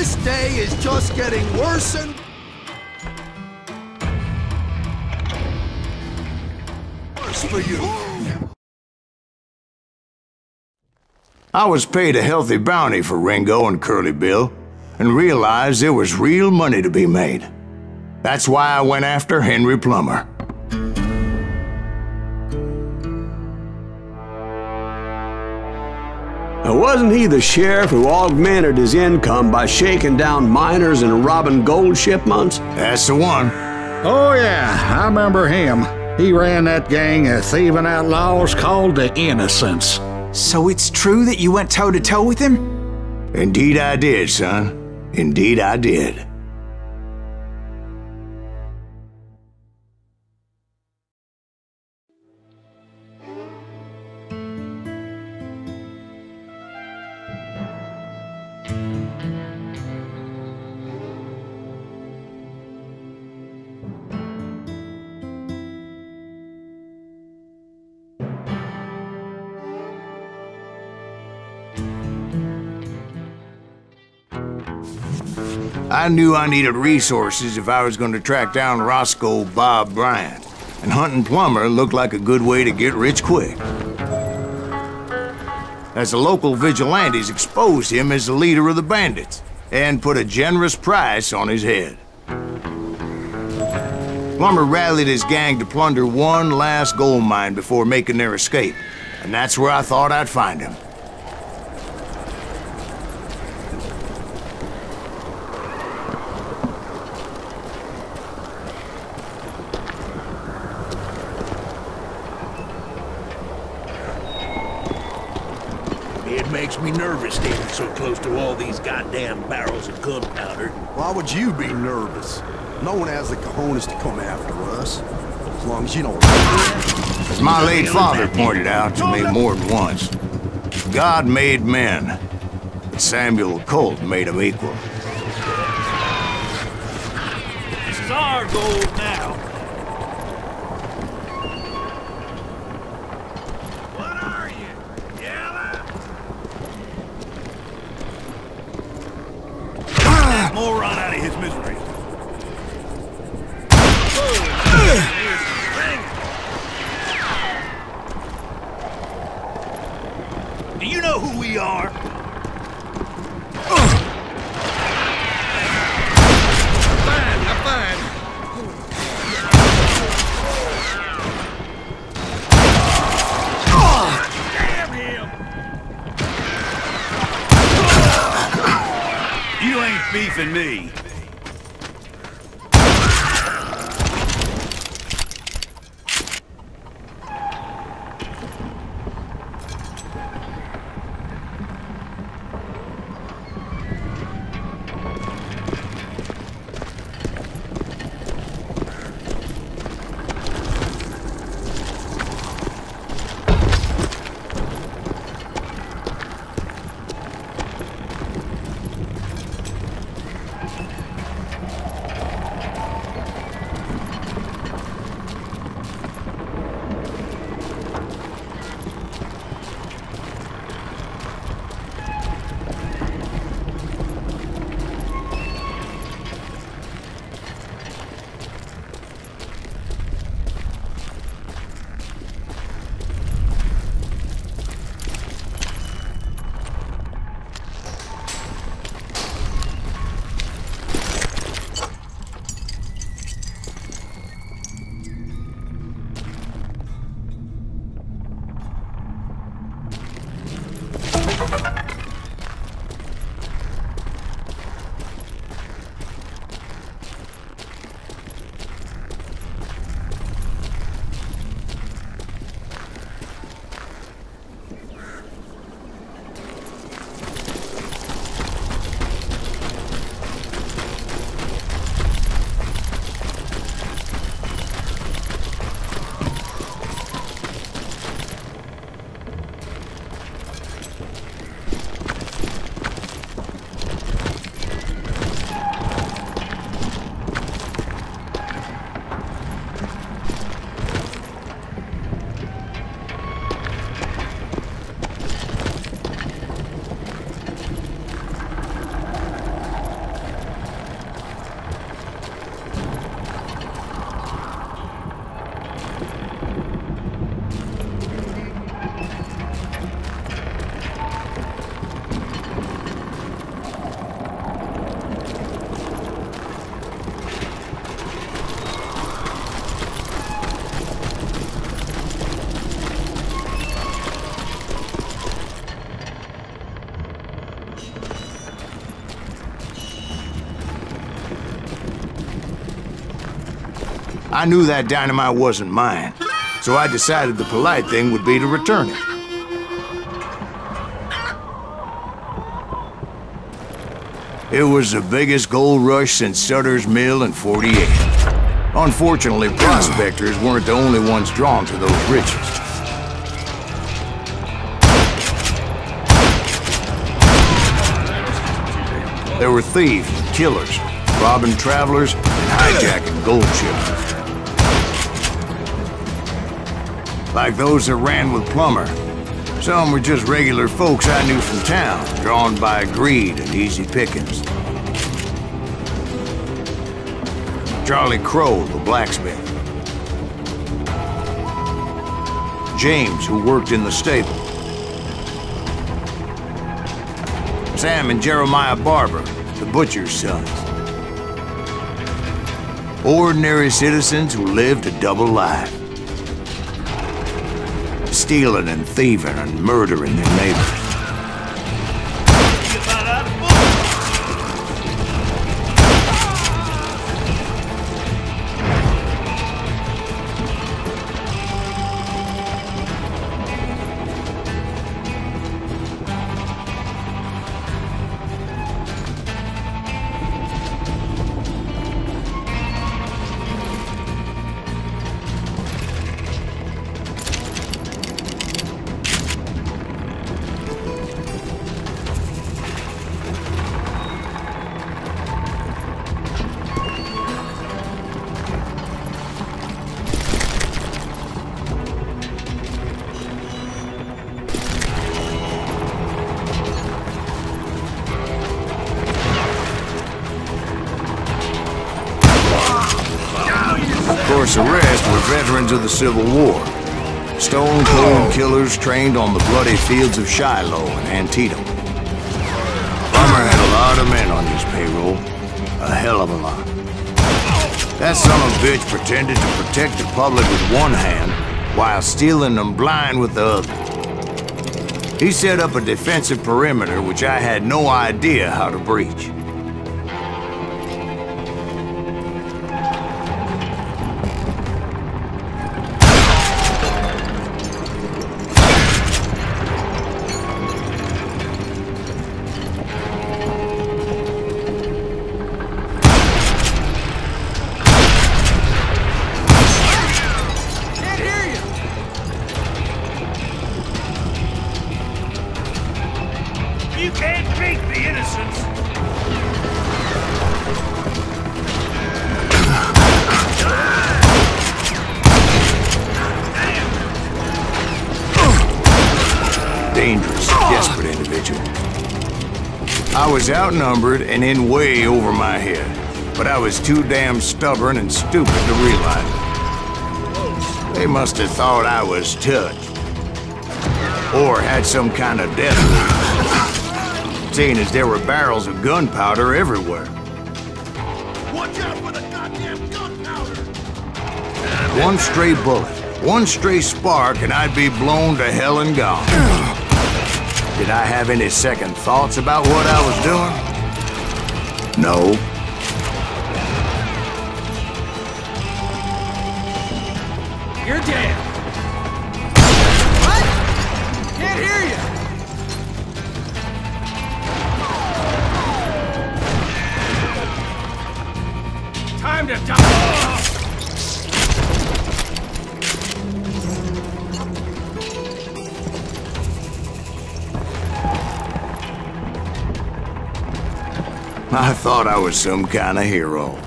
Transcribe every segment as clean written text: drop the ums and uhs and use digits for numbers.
This day is just getting worse and worse for you. I was paid a healthy bounty for Ringo and Curly Bill, and realized there was real money to be made. That's why I went after Henry Plummer. Now, wasn't he the sheriff who augmented his income by shaking down miners and robbing gold shipments? That's the one. Oh yeah, I remember him. He ran that gang of thieving outlaws called the Innocents. So it's true that you went toe-to-toe with him? Indeed I did, son. Indeed I did. I knew I needed resources if I was going to track down Roscoe Bob Bryant, and hunting Plummer looked like a good way to get rich quick. As the local vigilantes exposed him as the leader of the bandits, and put a generous price on his head. Plummer rallied his gang to plunder one last gold mine before making their escape, and that's where I thought I'd find him. It makes me nervous standing so close to all these goddamn barrels of gunpowder. Why would you be nervous? No one has the cojones to come after us. As long as you don't... As my late father pointed out to me more than once, God made men, but Samuel Colt made them equal. This is our gold now. What are you, yellow? That moron out of his misery. Do you know who we are? Damn him! You ain't beefing me. I knew that dynamite wasn't mine, so I decided the polite thing would be to return it. It was the biggest gold rush since Sutter's Mill in '48. Unfortunately, prospectors weren't the only ones drawn to those riches. There were thieves and killers, robbing travelers and hijacking gold shipments. Like those that ran with Plummer. Some were just regular folks I knew from town, drawn by greed and easy pickings. Charlie Crow, the blacksmith. James, who worked in the stable. Sam and Jeremiah Barber, the butcher's sons. Ordinary citizens who lived a double life. Stealing and thieving and murdering their neighbors. The rest were veterans of the Civil War. Stone-cold killers trained on the bloody fields of Shiloh and Antietam. Plummer had a lot of men on his payroll. A hell of a lot. That son of a bitch pretended to protect the public with one hand while stealing them blind with the other. He set up a defensive perimeter which I had no idea how to breach. You can't beat the innocents! Dangerous, desperate individual. I was outnumbered and in way over my head, but I was too damn stubborn and stupid to realize it. They must have thought I was touched. Or had some kind of death wish. Seeing as there were barrels of gunpowder everywhere. Watch out for the goddamn gunpowder! One stray bullet, one stray spark, and I'd be blown to hell and gone. Did I have any second thoughts about what I was doing? No. You're dead. What? Can't hear you. Time to die. I thought I was some kind of hero.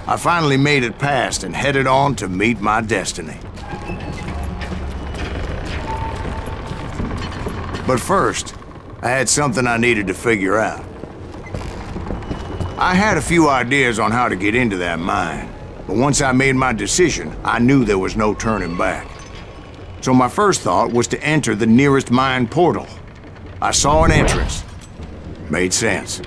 I finally made it past and headed on to meet my destiny. But first, I had something I needed to figure out. I had a few ideas on how to get into that mine, but once I made my decision, I knew there was no turning back. So my first thought was to enter the nearest mine portal. I saw an entrance. Made sense.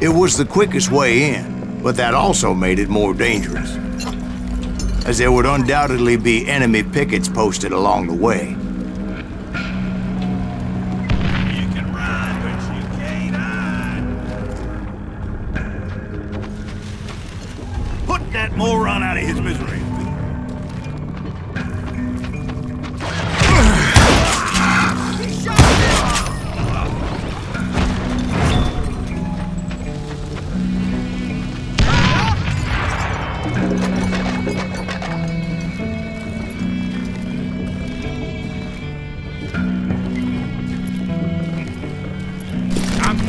It was the quickest way in, but that also made it more dangerous. as there would undoubtedly be enemy pickets posted along the way. You can run, but you can't hide. Put that moron out of his misery.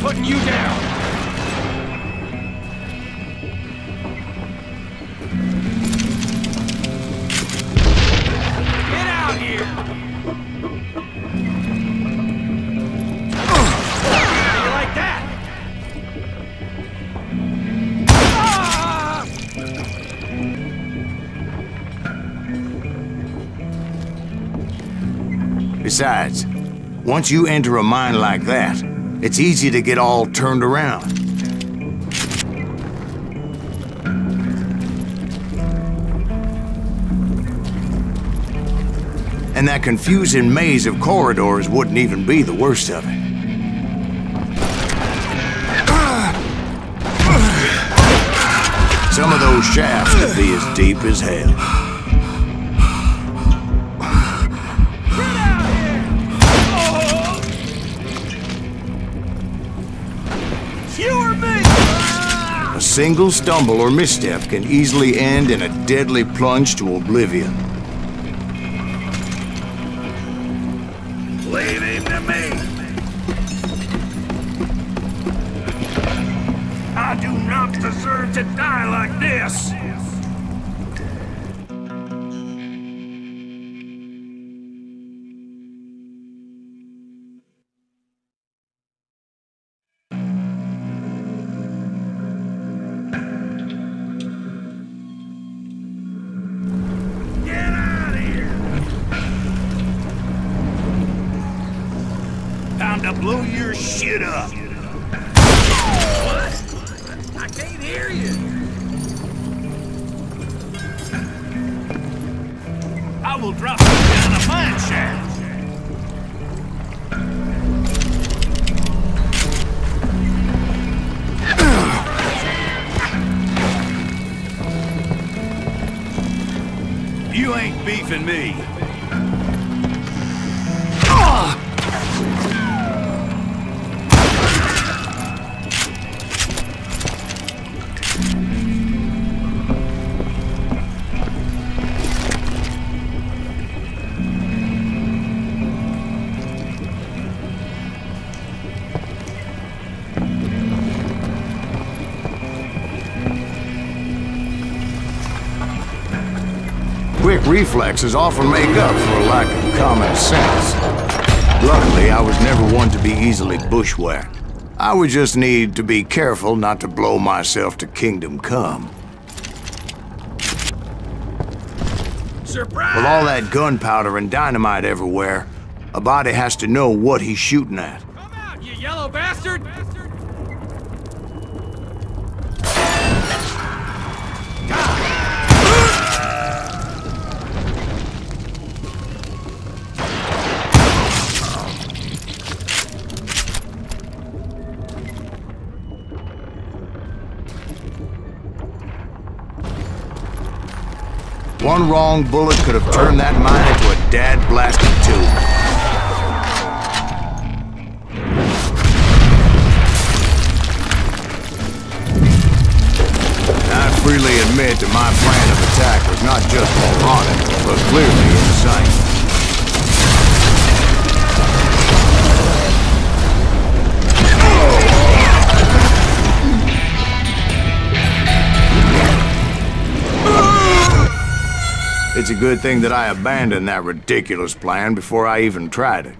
Putting you down. Get out here. You like that? Ah! Besides, once you enter a mine like that, it's easy to get all turned around. And that confusing maze of corridors wouldn't even be the worst of it. Some of those shafts could be as deep as hell. A single stumble or misstep can easily end in a deadly plunge to oblivion. Leave him to me. I do not deserve to die like this. Time to blow your shit up. What? I can't hear you. I will drop you down a mine shaft. You ain't beefing me. Quick reflexes often make up for a lack of common sense. Luckily, I was never one to be easily bushwhacked. I would just need to be careful not to blow myself to kingdom come. Surprise! With all that gunpowder and dynamite everywhere, a body has to know what he's shooting at. Come out, you yellow bastard! One wrong bullet could have turned that mine into a dad-blasted tomb. I freely admit that my plan of attack was not just moronic, but clearly insane. It's a good thing that I abandoned that ridiculous plan before I even tried it.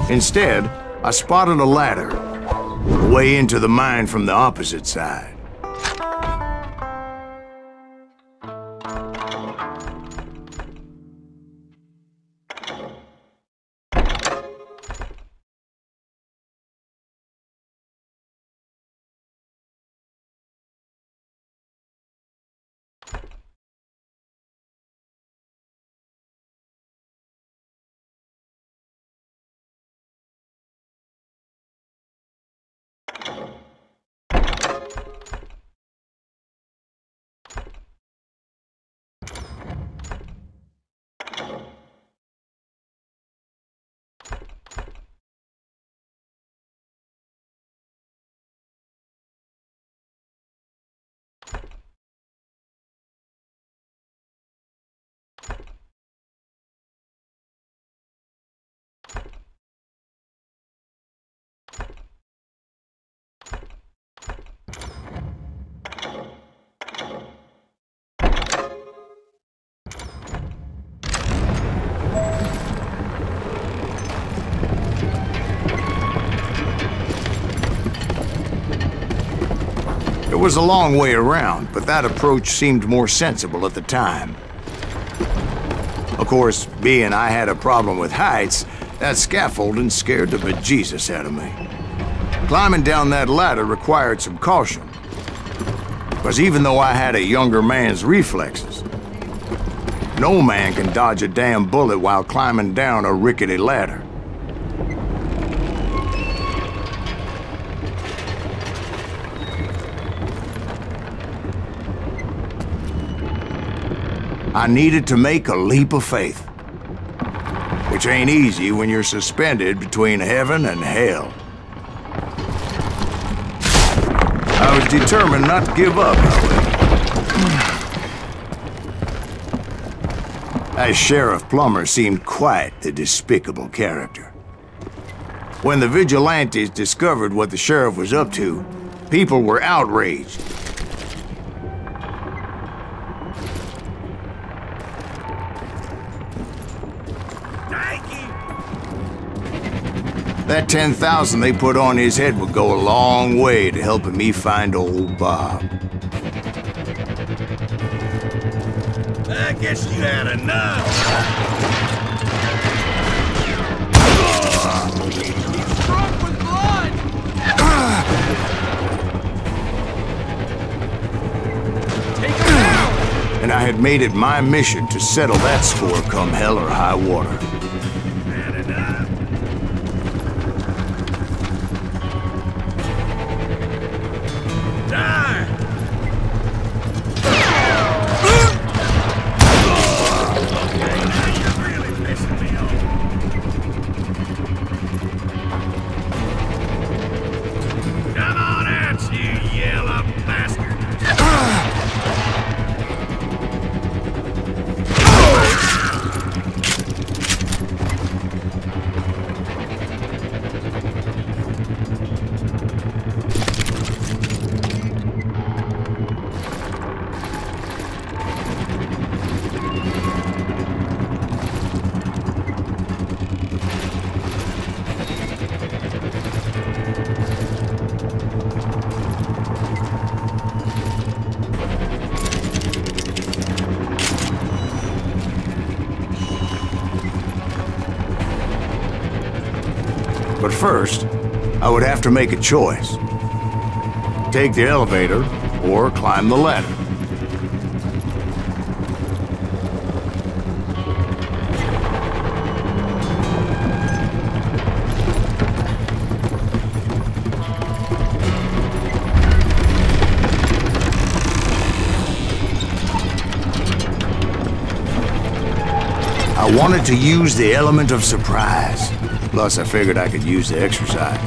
Instead, I spotted a ladder, a way into the mine from the opposite side. was a long way around, but that approach seemed more sensible at the time. Of course, being I had a problem with heights, that scaffolding scared the bejesus out of me. Climbing down that ladder required some caution, because even though I had a younger man's reflexes, no man can dodge a damn bullet while climbing down a rickety ladder. I needed to make a leap of faith, which ain't easy when you're suspended between heaven and hell. I was determined not to give up, however. As Sheriff Plummer seemed quite the despicable character. When the vigilantes discovered what the sheriff was up to, people were outraged. That 10,000 they put on his head would go a long way to helping me find old Bob. I guess you had enough. He's drunk with blood! Take him down! And I had made it my mission to settle that score come hell or high water. Had enough. Die! Okay, now you're really pissing me off. Come on out, you yellow bastard! But first, I would have to make a choice. Take the elevator or climb the ladder. I wanted to use the element of surprise. Plus, I figured I could use the exercise.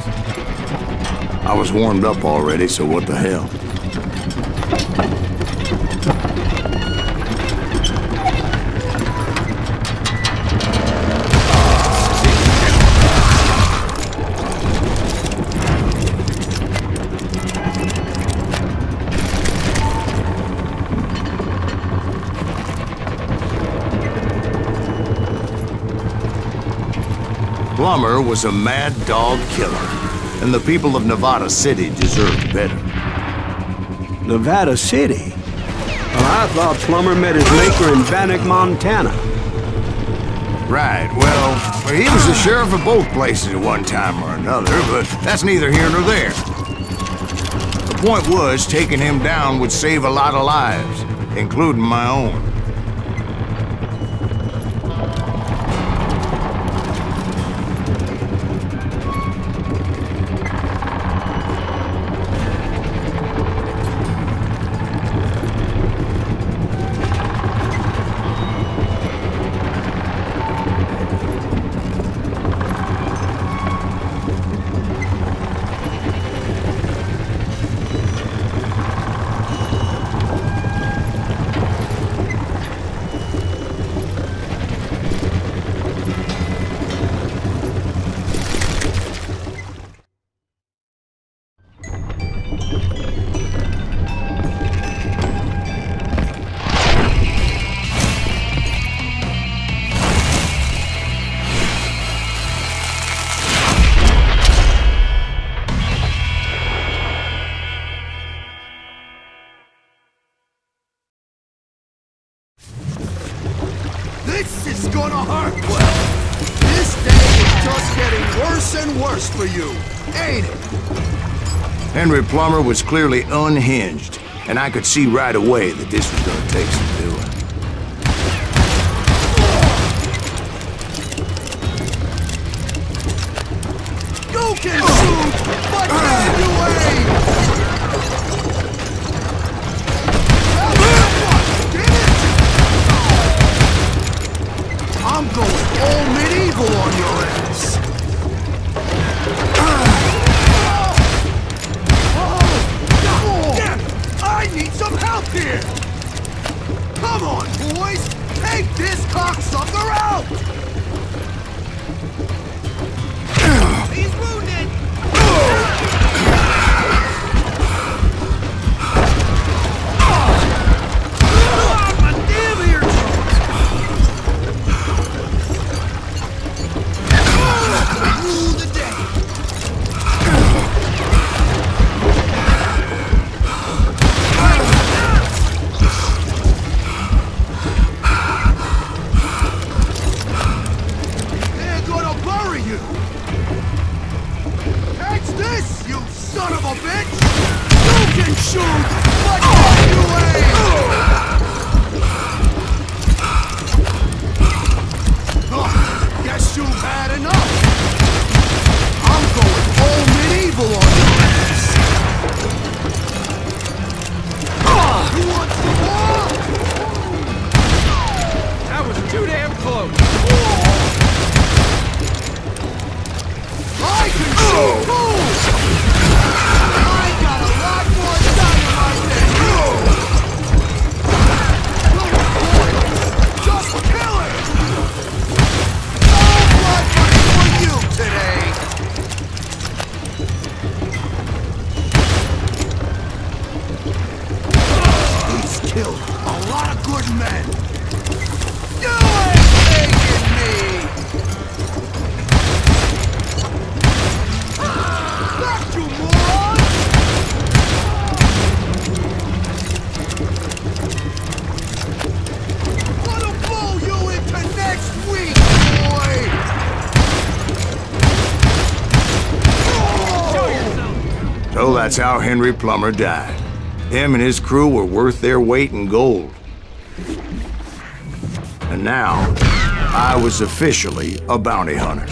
I was warmed up already, so what the hell? Plummer was a mad dog killer, and the people of Nevada City deserved better. Nevada City? Well, I thought Plummer met his maker in Bannock, Montana. Right, well, he was the sheriff of both places at one time or another, but that's neither here nor there. The point was, taking him down would save a lot of lives, including my own. Well, this day is just getting worse and worse for you, ain't it? Henry Plummer was clearly unhinged, and I could see right away that this was gonna take some doing. You can shoot, but can you aim? Get it? I'm going all medieval on your ass. I need some help here! Come on, boys! Take this cocksucker out! He's wounded! My damn eardrums! Rule the day! They're gonna bury you! Catch this, you son of a bitch! You can shoot, but can you aim? Guess you've had enough! I'm going all medieval on your ass! You want some more? That was too damn close. I can shoot too! I got a lot more dynamite than you! Just kill it! No blood money for you today! He's killed a lot of good men! You ain't taking me! Back, you moron! Wanna blow you into next week, boy! So that's how Henry Plummer died. Him and his crew were worth their weight in gold. And now, I was officially a bounty hunter.